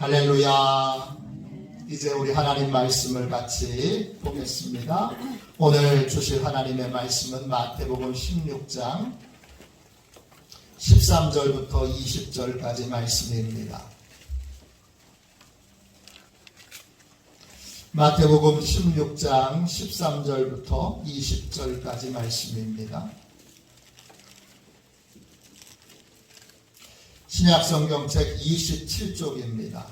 할렐루야. 이제 우리 하나님 말씀을 같이 보겠습니다. 오늘 주실 하나님의 말씀은 마태복음 16장 13절부터 20절까지 말씀입니다. 마태복음 16장 13절부터 20절까지 말씀입니다. 신약성경 책 27쪽입니다.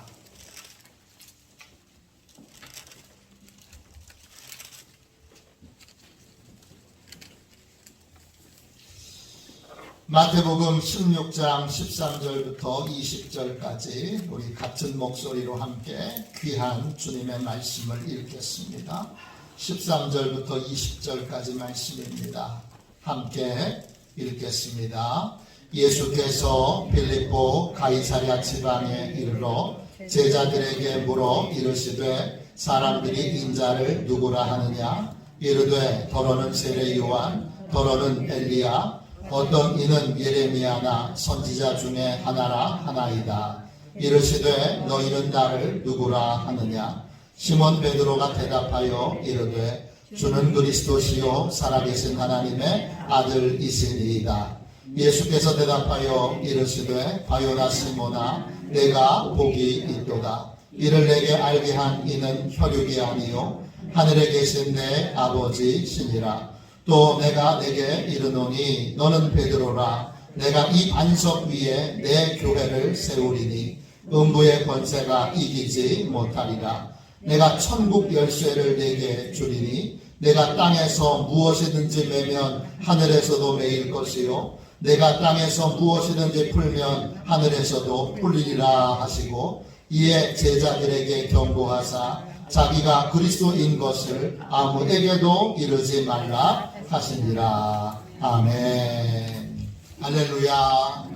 마태복음 16장 13절부터 20절까지 우리 같은 목소리로 함께 귀한 주님의 말씀을 읽겠습니다. 13절부터 20절까지 말씀입니다. 함께 읽겠습니다. 예수께서 빌립보 가이사랴 지방에 이르러 제자들에게 물어 이르시되 사람들이 인자를 누구라 하느냐? 이르되 더러는 세례 요한, 더러는 엘리야, 어떤 이는 예레미야나 선지자 중에 하나라 하나이다. 이르시되 너희는 나를 누구라 하느냐? 시몬 베드로가 대답하여 이르되 주는 그리스도시요 살아계신 하나님의 아들이시니이다. 예수께서 대답하여 이르시되 바요나 시몬아 내가 복이 있도다. 이를 내게 알게 한 이는 혈육이 아니요 하늘에 계신 내 아버지시니라. 또 내가 내게 이르노니 너는 베드로라. 내가 이 반석 위에 내 교회를 세우리니 음부의 권세가 이기지 못하리라. 내가 천국 열쇠를 내게 주리니 내가 땅에서 무엇이든지 매면 하늘에서도 매일 것이요 내가 땅에서 무엇이든지 풀면 하늘에서도 풀리리라 하시고 이에 제자들에게 경고하사 자기가 그리스도인 것을 아무에게도 이르지 말라 하시니라. 아멘. 할렐루야.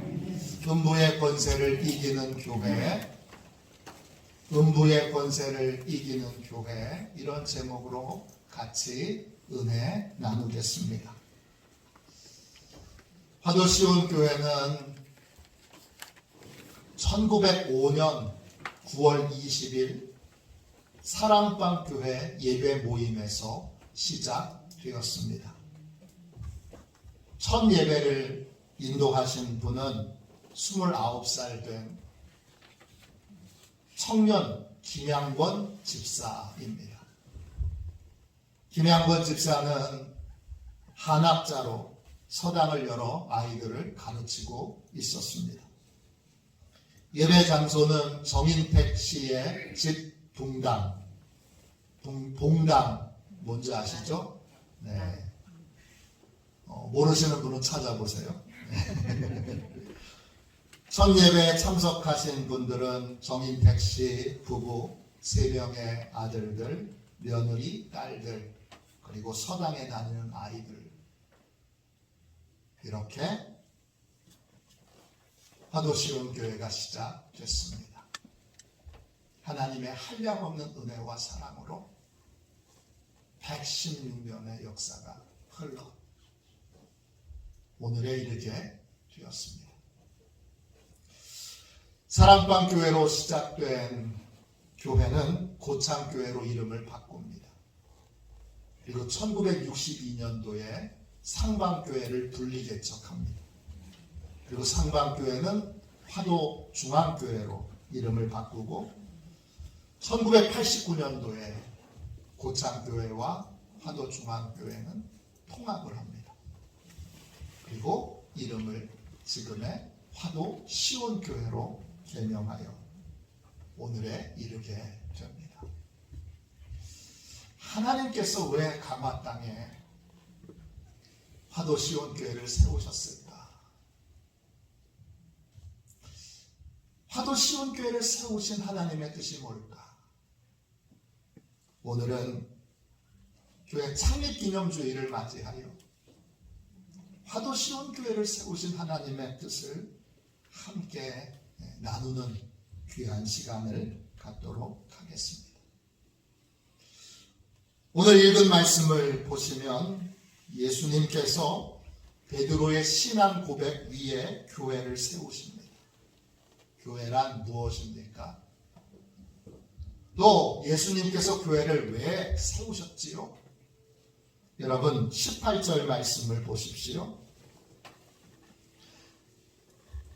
음부의 권세를 이기는 교회, 음부의 권세를 이기는 교회, 이런 제목으로 같이 은혜 나누겠습니다. 화도시온교회는 1905년 9월 20일 사랑방교회 예배 모임에서 시작되었습니다. 첫 예배를 인도하신 분은 29살 된 청년 김양권 집사입니다. 김양권 집사는 한학자로 서당을 열어 아이들을 가르치고 있었습니다. 예배 장소는 정인택 씨의 집 동당. 동당 뭔지 아시죠? 네. 모르시는 분은 찾아보세요. 첫 예배에 참석하신 분들은 정인택 씨 부부 3명의 아들들, 며느리, 딸들, 그리고 서당에 다니는 아이들. 이렇게 화도시온교회가 시작됐습니다. 하나님의 한량없는 은혜와 사랑으로 116년의 역사가 흘러 오늘에 이르게 되었습니다. 사랑방교회로 시작된 교회는 고창교회로 이름을 바꿉니다. 그리고 1962년도에 상방교회를 분리개척합니다. 그리고 상방교회는 화도중앙교회로 이름을 바꾸고 1989년도에 고창교회와 화도중앙교회는 통합을 합니다. 그리고 이름을 지금의 화도시온교회로 개명하여 오늘에 이르게 됩니다. 하나님께서 왜 가마 땅에 화도시온교회를 세우셨을까? 화도시온교회를 세우신 하나님의 뜻이 뭘까? 오늘은 교회 창립기념주일을 맞이하여 화도시온교회를 세우신 하나님의 뜻을 함께 나누는 귀한 시간을 갖도록 하겠습니다. 오늘 읽은 말씀을 보시면 예수님께서 베드로의 신앙 고백 위에 교회를 세우십니다. 교회란 무엇입니까? 또 예수님께서 교회를 왜 세우셨지요? 여러분 18절 말씀을 보십시오.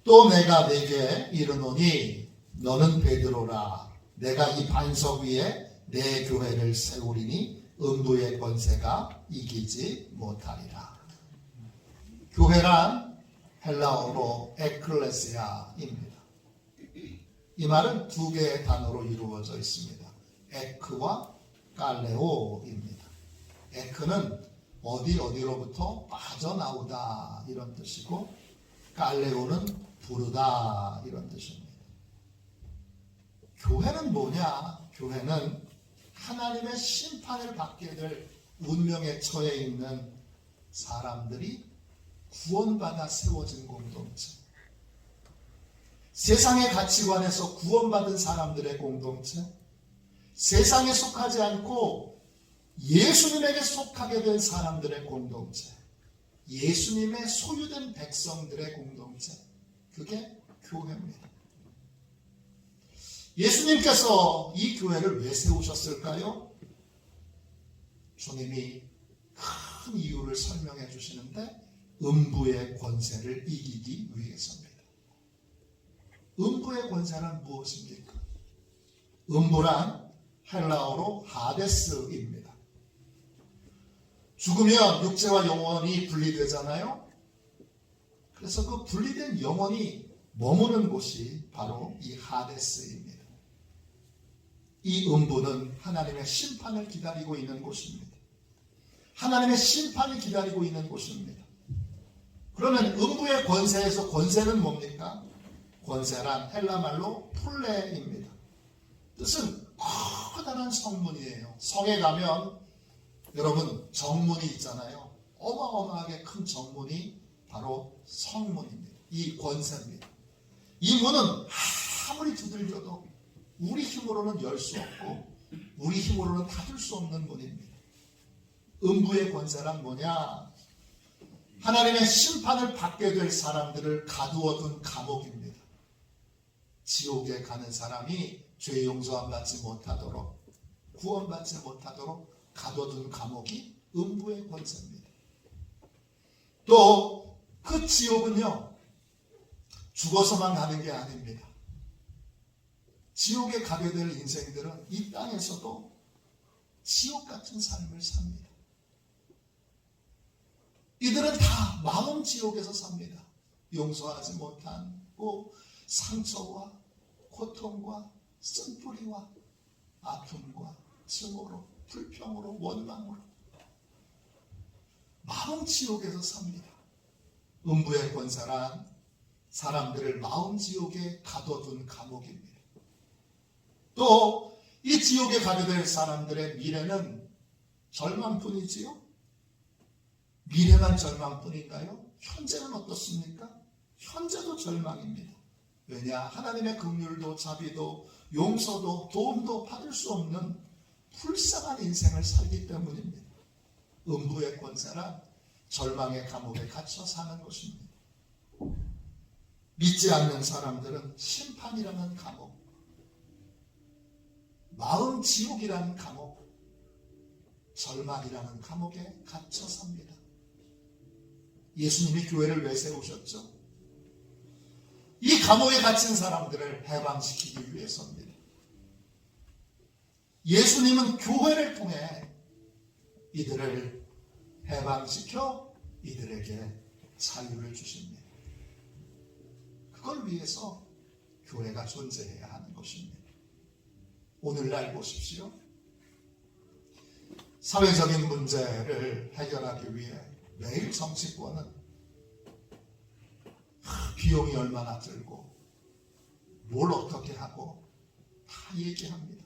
또 내가 네게 이르노니 너는 베드로라. 내가 이 반석 위에 내 교회를 세우리니 음부의 권세가 이기지 못하리라. 교회란 헬라어로 에클레시아입니다. 이 말은 두 개의 단어로 이루어져 있습니다. 에크와 깔레오입니다. 에크는 어디로부터 빠져나오다 이런 뜻이고, 깔레오는 부르다 이런 뜻입니다. 교회는 뭐냐? 교회는 하나님의 심판을 받게 될 운명에 처해 있는 사람들이 구원받아 세워진 공동체, 세상의 가치관에서 구원받은 사람들의 공동체, 세상에 속하지 않고 예수님에게 속하게 된 사람들의 공동체, 예수님의 소유된 백성들의 공동체, 그게 교회입니다. 예수님께서 이 교회를 왜 세우셨을까요? 주님이 큰 이유를 설명해 주시는데, 음부의 권세를 이기기 위해서입니다. 음부의 권세란 무엇입니까? 음부란 헬라어로 하데스입니다. 죽으면 육체와 영혼이 분리되잖아요. 그래서 그 분리된 영혼이 머무는 곳이 바로 이 하데스입니다. 이 음부는 하나님의 심판을 기다리고 있는 곳입니다. 하나님의 심판을 기다리고 있는 곳입니다. 그러면 음부의 권세에서 권세는 뭡니까? 권세란 헬라말로 폴레입니다. 뜻은 커다란 성문이에요. 성에 가면 여러분 정문이 있잖아요. 어마어마하게 큰 정문이 바로 성문입니다. 이 권세입니다. 이 문은 아무리 두들겨도 우리 힘으로는 열 수 없고 우리 힘으로는 닫을 수 없는 문입니다. 음부의 권세란 뭐냐? 하나님의 심판을 받게 될 사람들을 가두어둔 감옥입니다. 지옥에 가는 사람이 죄 용서함 받지 못하도록, 구원받지 못하도록 가둬둔 감옥이 음부의 권세입니다. 또 그 지옥은요, 죽어서만 가는 게 아닙니다. 지옥에 가게 될 인생들은 이 땅에서도 지옥 같은 삶을 삽니다. 이들은 다 마음 지옥에서 삽니다. 용서하지 못하고 상처와 고통과 쓴뿌리와 아픔과 증오로, 불평으로, 원망으로 마음 지옥에서 삽니다. 음부의 권세란 사람들을 마음 지옥에 가둬둔 감옥입니다. 또 이 지옥에 가게 될 사람들의 미래는 절망뿐이지요? 미래만 절망뿐인가요? 현재는 어떻습니까? 현재도 절망입니다. 왜냐? 하나님의 긍휼도 자비도 용서도 도움도 받을 수 없는 불쌍한 인생을 살기 때문입니다. 음부의 권세란 절망의 감옥에 갇혀 사는 것입니다. 믿지 않는 사람들은 심판이라는 감옥, 마음 지옥이라는 감옥, 절망이라는 감옥에 갇혀 삽니다. 예수님이 교회를 왜 세우셨죠? 이 감옥에 갇힌 사람들을 해방시키기 위해서입니다. 예수님은 교회를 통해 이들을 해방시켜 이들에게 자유를 주십니다. 그걸 위해서 교회가 존재해야 하는 것입니다. 오늘날 보십시오. 사회적인 문제를 해결하기 위해 매일 정치권은 비용이 얼마나 들고 뭘 어떻게 하고 다 얘기합니다.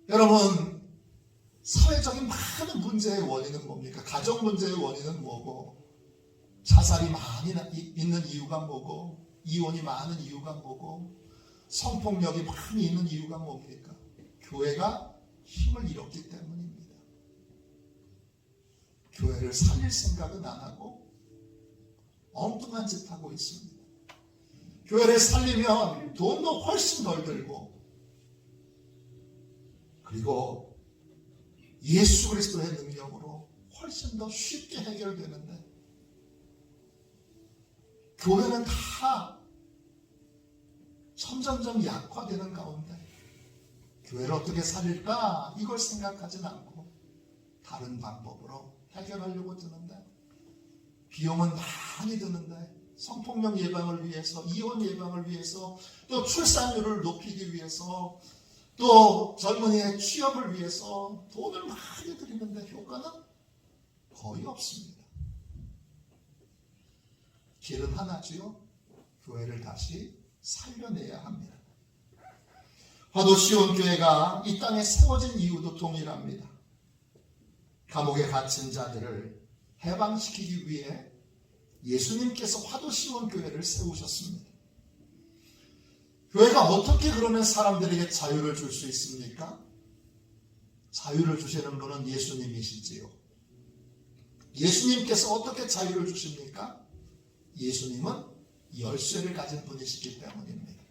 여러분, 사회적인 많은 문제의 원인은 뭡니까? 가정 문제의 원인은 뭐고, 자살이 많이 있는 이유가 뭐고, 이혼이 많은 이유가 뭐고, 성폭력이 많이 있는 이유가 뭡니까? 교회가 힘을 잃었기 때문입니다. 교회를 살릴 생각은 안 하고 엉뚱한 짓 하고 있습니다. 교회를 살리면 돈도 훨씬 덜 들고 그리고 예수 그리스도의 능력으로 훨씬 더 쉽게 해결되는데, 교회는 다 점점점 약화되는 가운데 교회를 어떻게 살릴까 이걸 생각하진 않고 다른 방법으로 해결하려고 드는데, 비용은 많이 드는데 성폭력 예방을 위해서, 이혼 예방을 위해서, 또 출산율을 높이기 위해서, 또 젊은이의 취업을 위해서 돈을 많이 들이는데 효과는 거의 없습니다. 길은 하나지요. 교회를 다시 살려내야 합니다. 화도 시온교회가 이 땅에 세워진 이유도 동일합니다. 감옥에 갇힌 자들을 해방시키기 위해 예수님께서 화도 시온교회를 세우셨습니다. 교회가 어떻게 그러면 사람들에게 자유를 줄 수 있습니까? 자유를 주시는 분은 예수님이시지요. 예수님께서 어떻게 자유를 주십니까? 예수님은 열쇠를 가진 분이시기 때문입니다.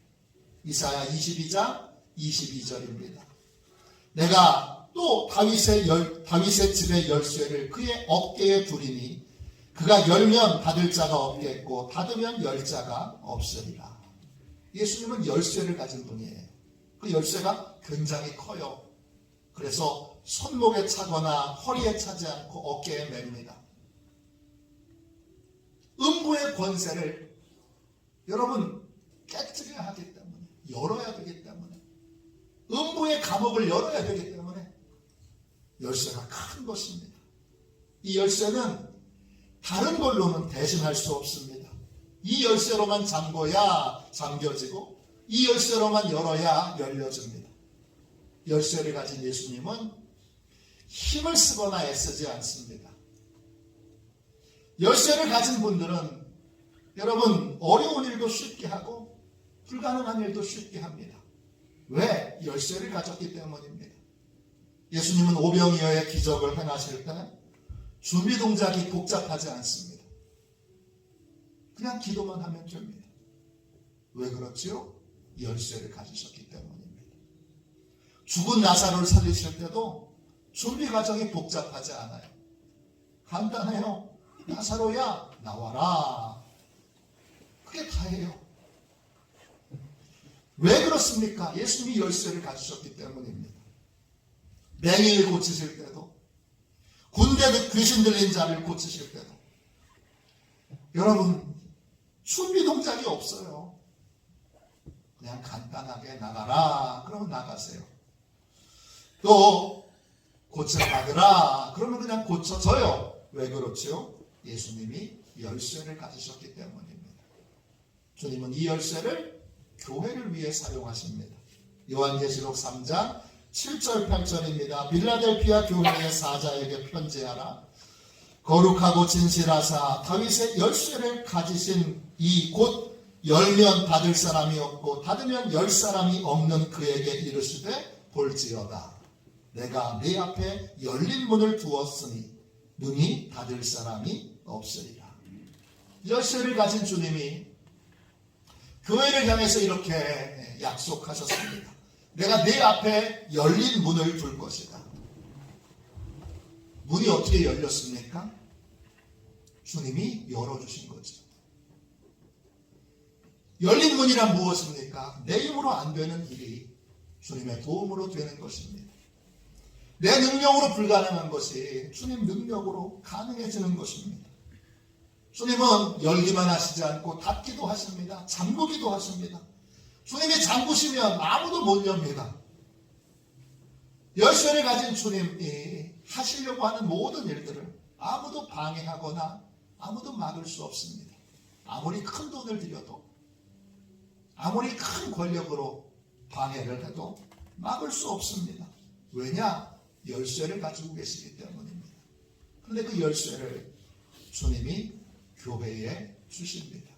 이사야 22장 22절입니다. 내가 또 다윗의 집의 열쇠를 그의 어깨에 두리니 그가 열면 닫을 자가 없겠고 닫으면 열 자가 없으리라. 예수님은 열쇠를 가진 분이에요. 그 열쇠가 굉장히 커요. 그래서 손목에 차거나 허리에 차지 않고 어깨에 맵니다. 음부의 권세를 여러분 깨뜨려야 하기 때문에, 열어야 되기 때문에, 음부의 감옥을 열어야 되기 때문에 열쇠가 큰 것입니다. 이 열쇠는 다른 걸로는 대신할 수 없습니다. 이 열쇠로만 잠궈야 잠겨지고 이 열쇠로만 열어야 열려집니다. 열쇠를 가진 예수님은 힘을 쓰거나 애쓰지 않습니다. 열쇠를 가진 분들은 여러분 어려운 일도 쉽게 하고 불가능한 일도 쉽게 합니다. 왜? 열쇠를 가졌기 때문입니다. 예수님은 오병이어의 기적을 행하실 때 준비 동작이 복잡하지 않습니다. 그냥 기도만 하면 됩니다. 왜 그렇지요? 열쇠를 가지셨기 때문입니다. 죽은 나사로를 살리실 때도 준비 과정이 복잡하지 않아요. 간단해요. 나사로야 나와라. 그게 다예요. 왜 그렇습니까? 예수님이 열쇠를 가지셨기 때문입니다. 맹인을 고치실 때도, 군대 귀신 들린 자를 고치실 때도 여러분 준비 동작이 없어요. 그냥 간단하게 나가라 그러면 나가세요. 또 고쳐받으라 그러면 그냥 고쳐져요. 왜 그렇죠? 예수님이 열쇠를 가지셨기 때문입니다. 주님은 이 열쇠를 교회를 위해 사용하십니다. 요한계시록 3장 7절 8절입니다. 빌라델피아 교회의 사자에게 편지하라. 거룩하고 진실하사 다윗의 열쇠를 가지신 이 곧 열면 닫을 사람이 없고 닫으면 열 사람이 없는 그에게 이르시되 볼지어다. 내가 네 앞에 열린 문을 두었으니 능히 닫을 사람이 없으리라. 열쇠를 가진 주님이 교회를 향해서 이렇게 약속하셨습니다. 내가 네 앞에 열린 문을 둘 것이다. 문이 어떻게 열렸습니까? 주님이 열어주신 거죠. 열린 문이란 무엇입니까? 내 힘으로 안 되는 일이 주님의 도움으로 되는 것입니다. 내 능력으로 불가능한 것이 주님 능력으로 가능해지는 것입니다. 주님은 열기만 하시지 않고 닫기도 하십니다. 잠그기도 하십니다. 주님이 잠그시면 아무도 못 엽니다. 열쇠를 가진 주님이 하시려고 하는 모든 일들을 아무도 방해하거나 아무도 막을 수 없습니다. 아무리 큰 돈을 들여도, 아무리 큰 권력으로 방해를 해도 막을 수 없습니다. 왜냐? 열쇠를 가지고 계시기 때문입니다. 그런데 그 열쇠를 주님이 교회에 주십니다.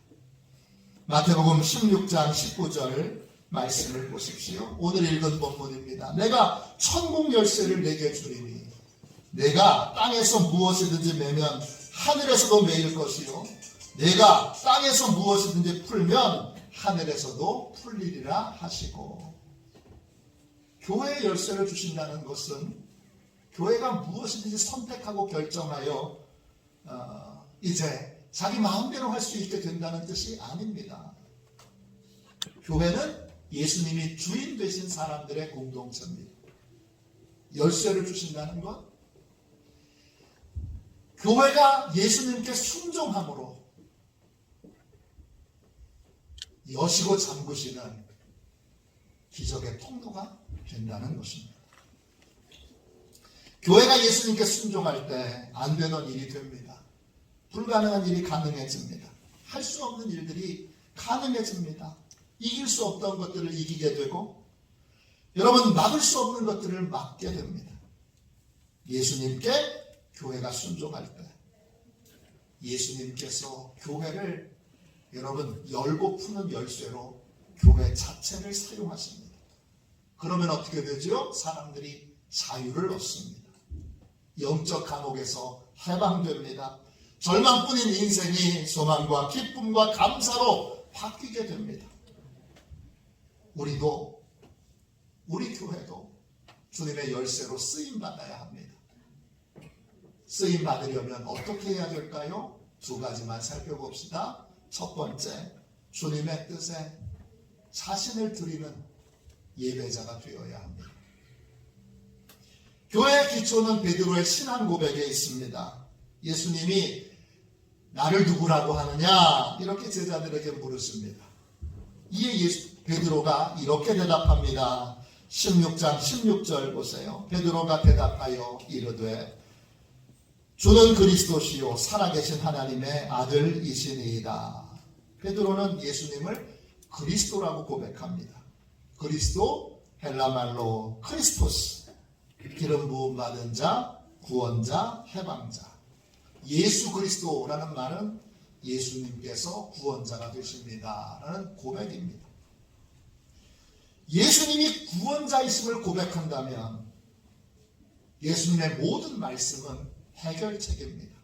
마태복음 16장 19절 말씀을 보십시오. 오늘 읽은 본문입니다. 내가 천국 열쇠를 내게 주리니 내가 땅에서 무엇이든지 매면 하늘에서도 매일 것이요 내가 땅에서 무엇이든지 풀면 하늘에서도 풀리리라 하시고, 교회의 열쇠를 주신다는 것은 교회가 무엇이든지 선택하고 결정하여 이제 자기 마음대로 할 수 있게 된다는 뜻이 아닙니다. 교회는 예수님이 주인 되신 사람들의 공동체입니다. 열쇠를 주신다는 것, 교회가 예수님께 순종함으로 여시고 잠그시는 기적의 통로가 된다는 것입니다. 교회가 예수님께 순종할 때 안 되던 일이 됩니다. 불가능한 일이 가능해집니다. 할 수 없는 일들이 가능해집니다. 이길 수 없던 것들을 이기게 되고, 여러분, 막을 수 없는 것들을 막게 됩니다. 예수님께 교회가 순종할 때 예수님께서 교회를 여러분 열고 푸는 열쇠로 교회 자체를 사용하십니다. 그러면 어떻게 되죠? 사람들이 자유를 얻습니다. 영적 감옥에서 해방됩니다. 절망뿐인 인생이 소망과 기쁨과 감사로 바뀌게 됩니다. 우리도, 우리 교회도 주님의 열쇠로 쓰임받아야 합니다. 쓰임받으려면 어떻게 해야 될까요? 두 가지만 살펴봅시다. 첫 번째, 주님의 뜻에 자신을 드리는 예배자가 되어야 합니다. 교회의 기초는 베드로의 신앙 고백에 있습니다. 예수님이 나를 누구라고 하느냐? 이렇게 제자들에게 물으십니다. 이에 베드로가 이렇게 대답합니다. 16장 16절 보세요. 베드로가 대답하여 이르되 주는 그리스도시요 살아계신 하나님의 아들이시니이다. 베드로는 예수님을 그리스도라고 고백합니다. 그리스도, 헬라말로 크리스토스, 기름 부음 받은 자, 구원자, 해방자. 예수 그리스도라는 말은 예수님께서 구원자가 되십니다 라는 고백입니다. 예수님이 구원자이심을 고백한다면 예수님의 모든 말씀은 해결책입니다.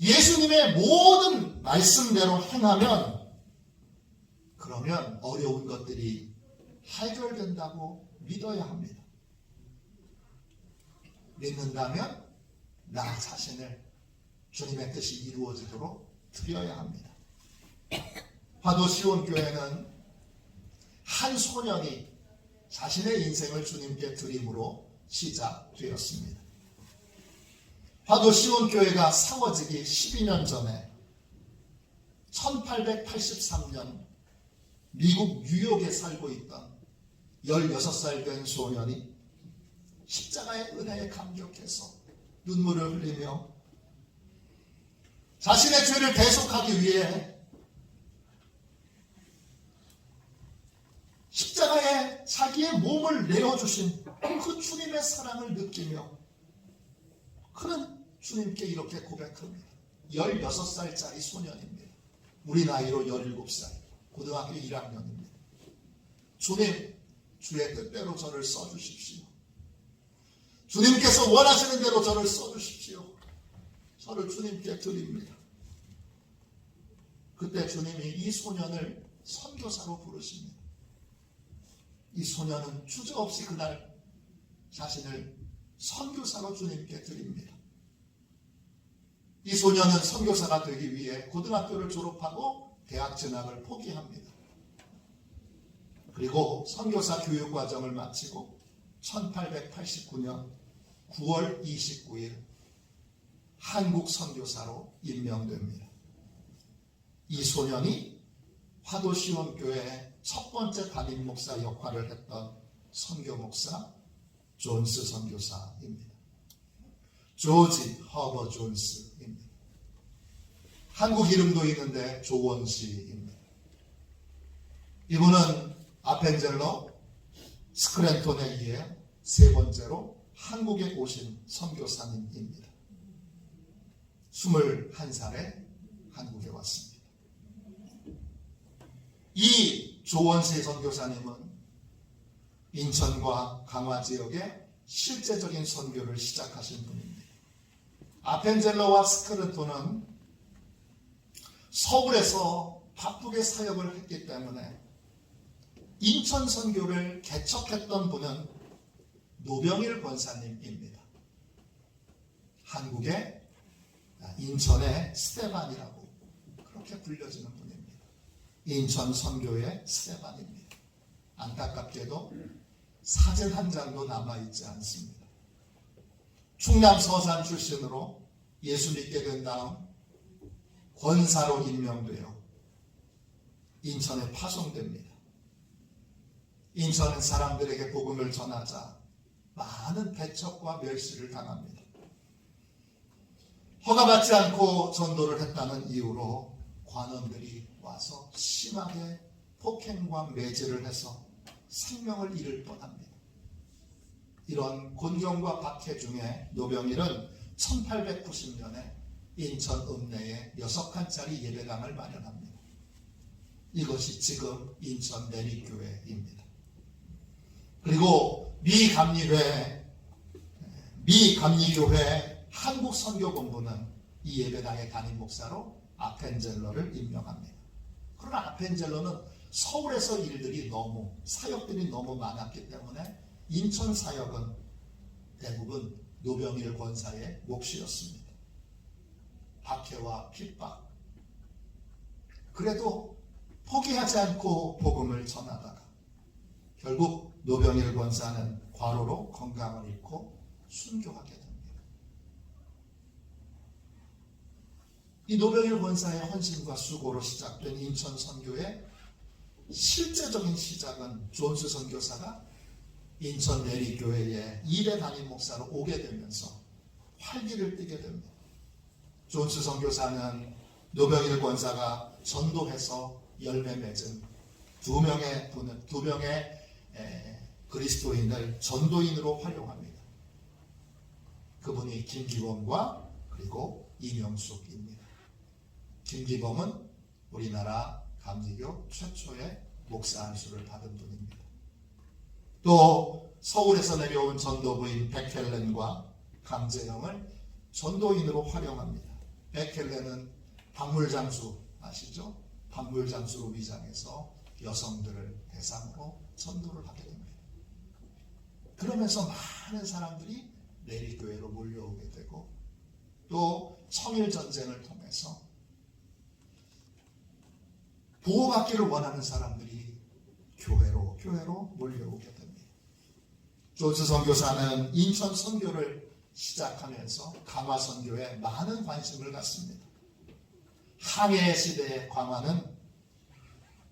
예수님의 모든 말씀대로 행하면 그러면 어려운 것들이 해결된다고 믿어야 합니다. 믿는다면 나 자신을 주님의 뜻이 이루어지도록 드려야 합니다. 화도 시온교회는 한 소년이 자신의 인생을 주님께 드림으로 시작되었습니다. 화도 시온교회가 세워지기 12년 전에 1883년 미국 뉴욕에 살고 있던 16살 된 소년이 십자가의 은혜에 감격해서 눈물을 흘리며 자신의 죄를 대속하기 위해 십자가에 자기의 몸을 내어주신 그 주님의 사랑을 느끼며 그는 주님께 이렇게 고백합니다. 16살짜리 소년입니다. 우리 나이로 17살, 고등학교 1학년입니다. 주님, 주의 뜻대로 저를 써주십시오. 주님께서 원하시는 대로 저를 써주십시오. 저를 주님께 드립니다. 그때 주님이 이 소년을 선교사로 부르십니다. 이 소년은 주저없이 그날 자신을 선교사로 주님께 드립니다. 이 소년은 선교사가 되기 위해 고등학교를 졸업하고 대학 진학을 포기합니다. 그리고 선교사 교육과정을 마치고 1889년 9월 29일 한국 선교사로 임명됩니다. 이 소년이 화도시온교회의 첫 번째 담임 목사 역할을 했던 선교 목사 존스 선교사입니다. 조지 허버 존스입니다. 한국 이름도 있는데 조원시입니다. 이분은 아펜젤러 스크랜톤에 의해 세 번째로 한국에 오신 선교사님입니다. 21살에 한국에 왔습니다. 이 조원시 선교사님은 인천과 강화 지역에 실제적인 선교를 시작하신 분입니다. 아펜젤러와 스크랜톤은 서울에서 바쁘게 사역을 했기 때문에 인천 선교를 개척했던 분은 노병일 권사님입니다. 한국의 인천의 스테반이라고 그렇게 불려지는 분입니다. 인천 선교의 스테반입니다. 안타깝게도 사진 한 장도 남아있지 않습니다. 충남 서산 출신으로 예수 믿게 된 다음 권사로 임명되어 인천에 파송됩니다. 인천은 사람들에게 복음을 전하자 많은 배척과 멸시를 당합니다. 허가받지 않고 전도를 했다는 이유로 관원들이 와서 심하게 폭행과 매질을 해서 생명을 잃을 뻔합니다. 이런 곤경과 박해 중에 노병일은 1890년에 인천 읍내에 6칸짜리 예배당을 마련합니다. 이것이 지금 인천 내리교회입니다. 그리고 미감리교회 한국선교본부는 이 예배당의 담임 목사로 아펜젤러를 임명합니다. 그러나 아펜젤러는 서울에서 사역들이 너무 많았기 때문에 인천 사역은 대부분 노병일 권사의 몫이었습니다. 박해와 핍박. 그래도 포기하지 않고 복음을 전하다가 결국 노병일 권사는 과로로 건강을 잃고 순교하게 됩니다. 이 노병일 권사의 헌신과 수고로 시작된 인천 선교의 실제적인 시작은 존스 선교사가 인천 내리교회에 2대 담임 목사로 오게 되면서 활기를 띠게 됩니다. 존스 선교사는 노병일 권사가 전도해서 열매 맺은 두 명의 그리스도인을 전도인으로 활용합니다. 그분이 김기범과 그리고 이명숙입니다. 김기범은 우리나라 감리교 최초의 목사 안수를 받은 분입니다. 또 서울에서 내려온 전도부인 백헬렌과 강재영을 전도인으로 활용합니다. 백헬렌은 박물장수 아시죠? 박물장수로 위장해서 여성들을 대상으로 전도를 하게 됩니다. 그러면서 많은 사람들이 내리교회로 몰려오게 되고 또 청일전쟁을 통해서 보호받기를 원하는 사람들이 교회로 몰려오게 됩니다. 존스 선교사는 인천 선교를 시작하면서 강화 선교에 많은 관심을 갖습니다. 항해 시대의 강화는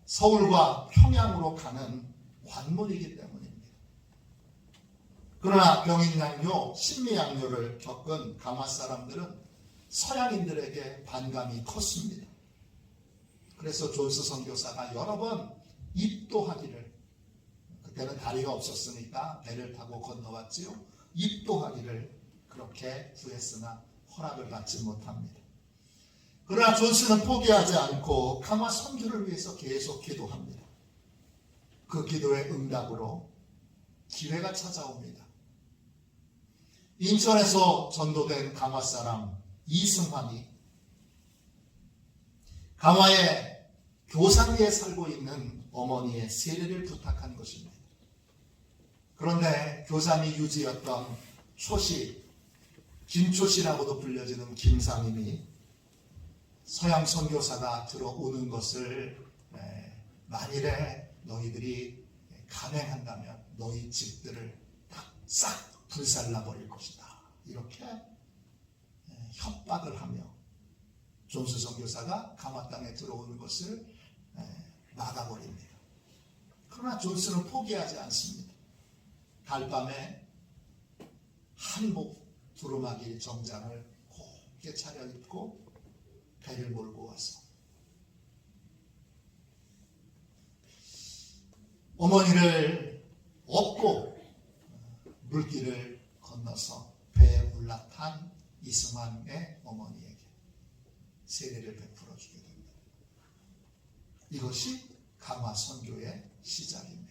서울과 평양으로 가는 관문이기 때문입니다. 그러나 병인양요, 신미양요를 겪은 강화 사람들은 서양인들에게 반감이 컸습니다. 그래서 존스 선교사가 여러 번 입도하기를, 그때는 다리가 없었으니까 배를 타고 건너왔지요. 입도하기를 그렇게 구했으나 허락을 받지 못합니다. 그러나 존스는 포기하지 않고 강화 선교를 위해서 계속 기도합니다. 그 기도의 응답으로 기회가 찾아옵니다. 인천에서 전도된 강화 사람 이승환이 강화의 교산리에 살고 있는 어머니의 세례를 부탁한 것입니다. 그런데 교산리 유지였던 초시, 김초시라고도 불려지는 김상임이 서양 선교사가 들어오는 것을 만일에 너희들이 감행한다면 너희 집들을 싹 불살라 버릴 것이다. 이렇게 협박을 하며 존스 선교사가 강화 땅에 들어오는 것을 막아버립니다. 그러나 존스는 포기하지 않습니다. 달밤에 한복 두루마기 정장을 곱게 차려입고 배를 몰고 와서 어머니를 업고 물길을 건너서 배에 올라탄 이승환의 어머니에게 세례를 베풀어 주게 됩니다. 이것이 강화 선교의 시작입니다.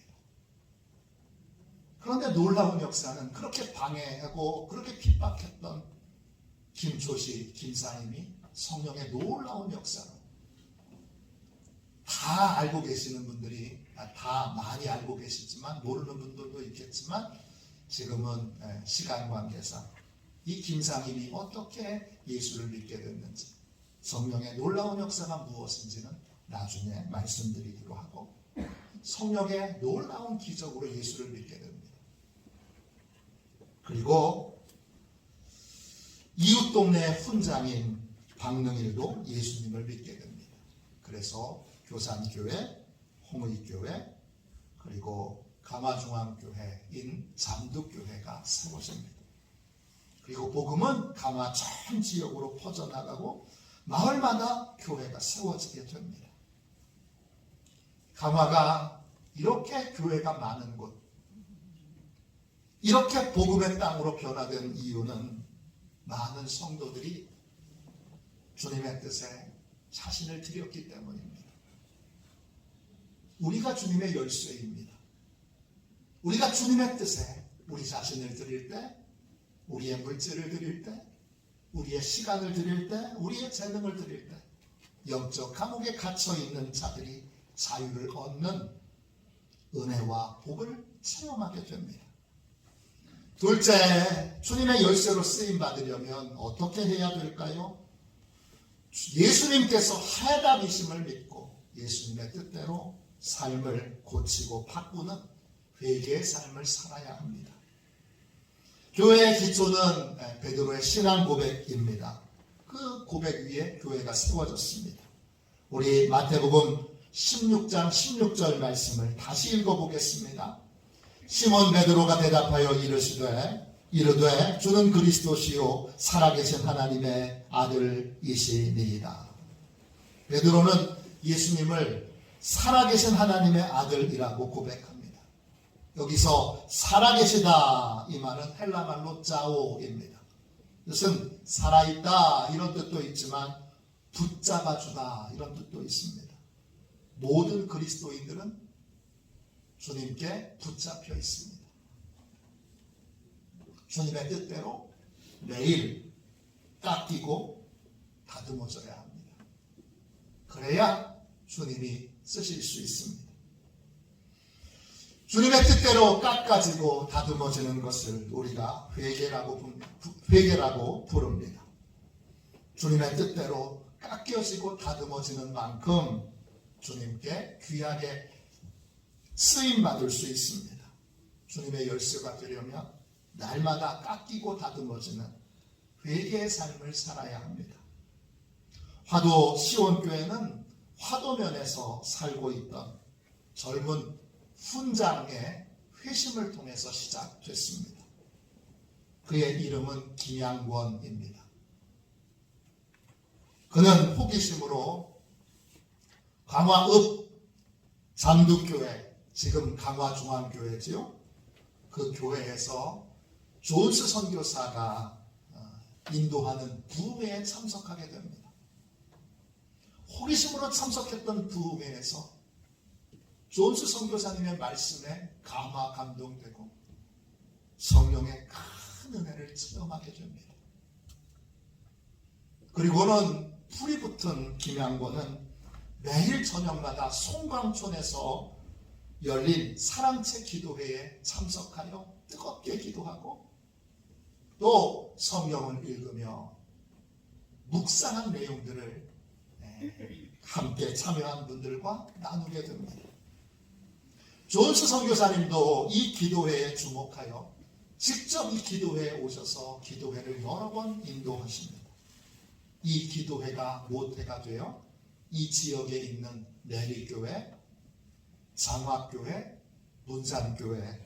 그런데 놀라운 역사는 그렇게 방해하고 그렇게 핍박했던 김초시, 김상임이 성령의 놀라운 역사로 다 알고 계시는 분들이 다 많이 알고 계시지만 모르는 분들도 있겠지만 지금은 시간 관계상 이 김상임이 어떻게 예수를 믿게 됐는지 성령의 놀라운 역사가 무엇인지는 나중에 말씀드리기로 하고 성령의 놀라운 기적으로 예수를 믿게 됩니다. 그리고 이웃 동네 훈장인 박능일도 예수님을 믿게 됩니다. 그래서 교산교회, 홍의교회, 그리고 강화중앙교회인 잠둑교회가 세워집니다. 그리고 복음은 강화 전 지역으로 퍼져나가고 마을마다 교회가 세워지게 됩니다. 강화가 이렇게 교회가 많은 곳, 이렇게 복음의 땅으로 변화된 이유는 많은 성도들이 주님의 뜻에 자신을 드렸기 때문입니다. 우리가 주님의 열쇠입니다. 우리가 주님의 뜻에 우리 자신을 드릴 때, 우리의 물질을 드릴 때, 우리의 시간을 드릴 때, 우리의 재능을 드릴 때 영적 감옥에 갇혀있는 자들이 자유를 얻는 은혜와 복을 체험하게 됩니다. 둘째, 주님의 열쇠로 쓰임받으려면 어떻게 해야 될까요? 예수님께서 해답이심을 믿고 예수님의 뜻대로 삶을 고치고 바꾸는 회개의 삶을 살아야 합니다. 교회의 기초는 베드로의 신앙 고백입니다. 그 고백 위에 교회가 세워졌습니다. 우리 마태복음 16장 16절 말씀을 다시 읽어보겠습니다. 시몬 베드로가 대답하여 이르되 주는 그리스도시요 살아계신 하나님의 아들이시니이다. 베드로는 예수님을 살아계신 하나님의 아들이라고 고백합니다. 여기서 살아계시다 이 말은 헬라말로 짜오입니다. 이것은 살아있다 이런 뜻도 있지만 붙잡아주다 이런 뜻도 있습니다. 모든 그리스도인들은 주님께 붙잡혀 있습니다. 주님의 뜻대로 매일 깎이고 다듬어져야 합니다. 그래야 주님이 쓰실 수 있습니다. 주님의 뜻대로 깎아지고 다듬어지는 것을 우리가 회개라고 부릅니다. 주님의 뜻대로 깎여지고 다듬어지는 만큼 주님께 귀하게 쓰임받을 수 있습니다. 주님의 열쇠가 되려면 날마다 깎이고 다듬어지는 회개의 삶을 살아야 합니다. 화도 시온교회는 화도면에서 살고 있던 젊은 훈장의 회심을 통해서 시작됐습니다. 그의 이름은 김양권입니다. 그는 호기심으로 강화읍 잠둑교회, 지금 강화중앙교회지요. 그 교회에서 존스 선교사가 인도하는 부흥회에 참석하게 됩니다. 호기심으로 참석했던 부흥회에서 존스 선교사님의 말씀에 감동되고 성령의 큰 은혜를 체험하게 됩니다. 그리고는 불이 붙은 김양권은 매일 저녁마다 송광촌에서 열린 사랑채 기도회에 참석하여 뜨겁게 기도하고 또 성경을 읽으며 묵상한 내용들을 함께 참여한 분들과 나누게 됩니다. 존스 선교사님도 이 기도회에 주목하여 직접 이 기도회에 오셔서 기도회를 여러 번 인도하십니다. 이 기도회가 모태가 되어 이 지역에 있는 내리교회, 장화교회, 문산교회,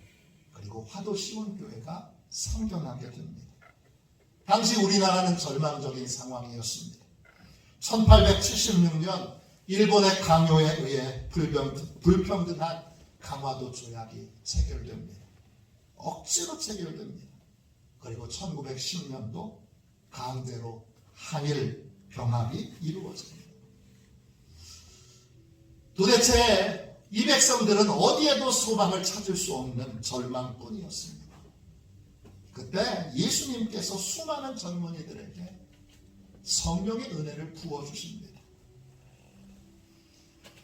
그리고 화도시온교회가 생겨나게 됩니다. 당시 우리나라는 절망적인 상황이었습니다. 1876년 일본의 강요에 의해 불평등한 강화도 조약이 체결됩니다. 억지로 체결됩니다. 그리고 1910년도 강제로 한일 병합이 이루어집니다. 도대체 이 백성들은 어디에도 소망을 찾을 수 없는 절망뿐이었습니다. 그때 예수님께서 수많은 젊은이들에게 성령의 은혜를 부어주십니다.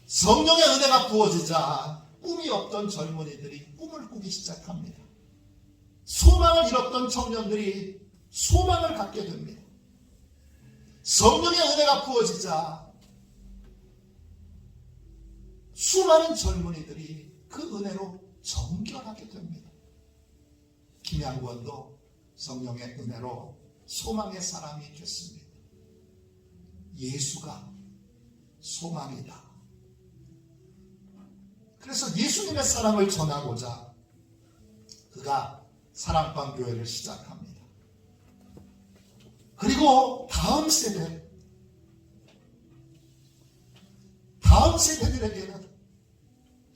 성령의 은혜가 부어지자 꿈이 없던 젊은이들이 꿈을 꾸기 시작합니다. 소망을 잃었던 청년들이 소망을 갖게 됩니다. 성령의 은혜가 부어지자 수많은 젊은이들이 그 은혜로 정결하게 됩니다. 김양권도 성령의 은혜로 소망의 사람이 됐습니다. 예수가 소망이다. 그래서 예수님의 사랑을 전하고자 그가 사랑방교회를 시작합니다. 그리고 다음 세대들에게는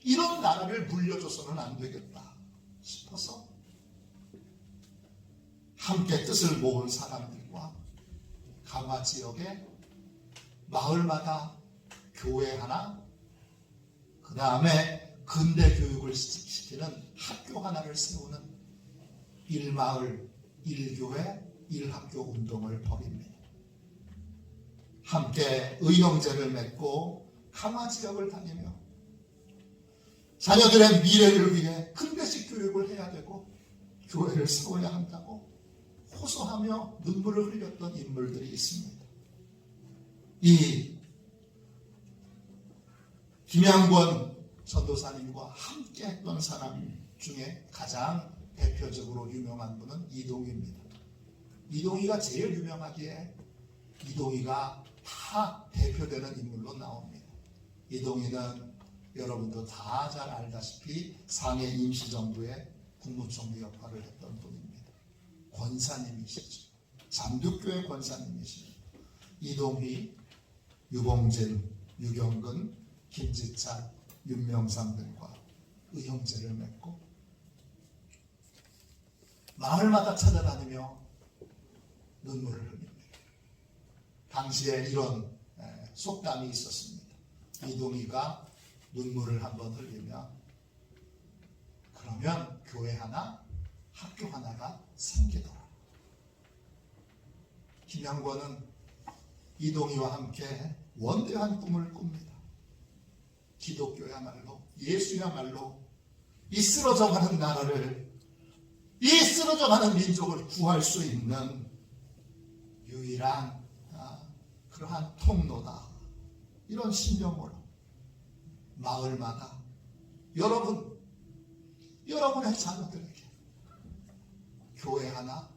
이런 나라를 물려줘서는 안 되겠다 싶어서 함께 뜻을 모은 사람들과 강화 지역에 마을마다 교회 하나, 그 다음에 근대 교육을 시키는 학교 하나를 세우는 일마을, 일교회, 일학교 운동을 벌입니다. 함께 의형제를 맺고 강화 지역을 다니며 자녀들의 미래를 위해 근대식 교육을 해야 되고 교회를 세워야 한다고 호소하며 눈물을 흘렸던 인물들이 있습니다. 이 김양권 전도사님과 함께 했던 사람 중에 가장 대표적으로 유명한 분은 이동희입니다. 이동희가 제일 유명하기에 이동희가 다 대표되는 인물로 나옵니다. 이동희는 여러분도 다 잘 알다시피 상해 임시정부의 국무총리 역할을 했던 분입니다. 권사님이시죠. 장독교회 권사님이시죠. 이동희, 유봉진, 유경근, 김지찬, 윤명삼들과 의형제를 맺고 마을마다 찾아다니며 눈물을 흘립니다. 당시에 이런 속담이 있었습니다. 이동희가 눈물을 한번 흘리면 그러면 교회 하나, 학교 하나가 생기더라. 김양권은 이동희와 함께 원대한 꿈을 꿉니다. 기독교야말로, 예수야말로 이 쓰러져가는 나라를, 이 쓰러져가는 민족을 구할 수 있는 유일한 그러한 통로다. 이런 신념으로 마을마다 여러분의 자녀들에게 교회 하나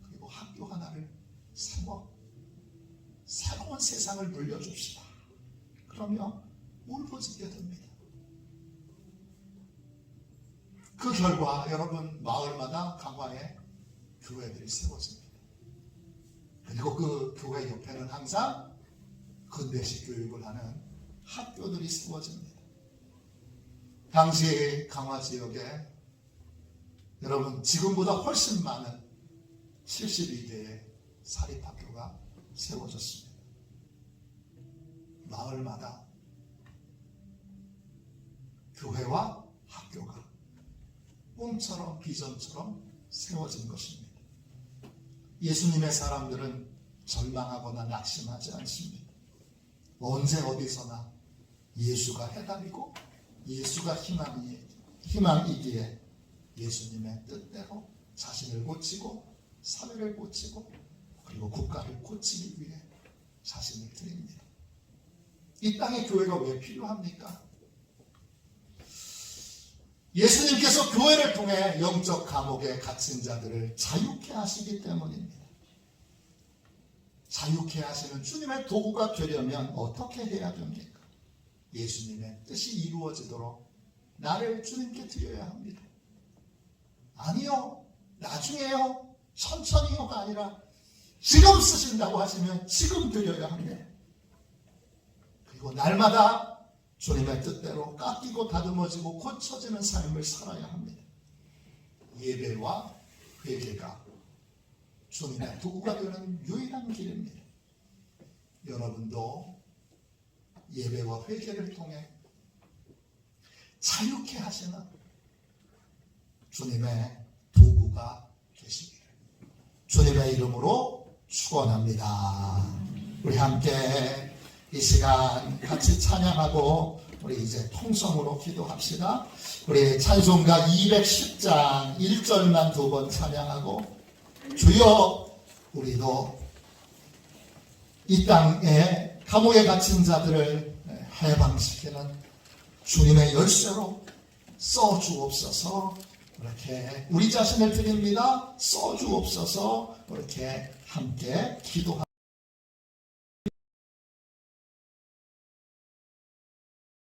그리고 학교 하나를 세워 새로운 세상을 물려줍시다. 그러며 울부짖게 됩니다. 그 결과 여러분 마을마다 강화에 교회들이 세워집니다. 그리고 그 교회 옆에는 항상 근대식 교육을 하는 학교들이 세워집니다. 당시 강화 지역에 여러분 지금보다 훨씬 많은 72개의 사립학교가 세워졌습니다. 마을마다 교회와 학교가 꿈처럼 비전처럼 세워진 것입니다. 예수님의 사람들은 절망하거나 낙심하지 않습니다. 언제 어디서나 예수가 해답이고 예수가 희망이기에 예수님의 뜻대로 자신을 고치고 사회를 고치고 그리고 국가를 고치기 위해 자신을 드립니다. 이 땅에 교회가 왜 필요합니까? 예수님께서 교회를 통해 영적 감옥에 갇힌 자들을 자유케 하시기 때문입니다. 자유케 하시는 주님의 도구가 되려면 어떻게 해야 됩니까? 예수님의 뜻이 이루어지도록 나를 주님께 드려야 합니다. 아니요, 나중에요, 천천히요가 아니라 지금 쓰신다고 하시면 지금 드려야 합니다. 그리고 날마다 주님의 뜻대로 깎이고 다듬어지고 고쳐지는 삶을 살아야 합니다. 예배와 회개가 주님의 도구가 되는 유일한 길입니다. 여러분도 예배와 회개를 통해 자유케 하시는 주님의 도구가 되시기를 주님의 이름으로 축원합니다. 우리 함께 이 시간 같이 찬양하고 우리 이제 통성으로 기도합시다. 우리 찬송가 210장 1절만 두 번 찬양하고, 주여 우리도 이 땅에 감옥에 갇힌 자들을 해방시키는 주님의 열쇠로 써주옵소서. 이렇게 우리 자신을 드립니다. 써주옵소서. 이렇게 함께 기도합니다.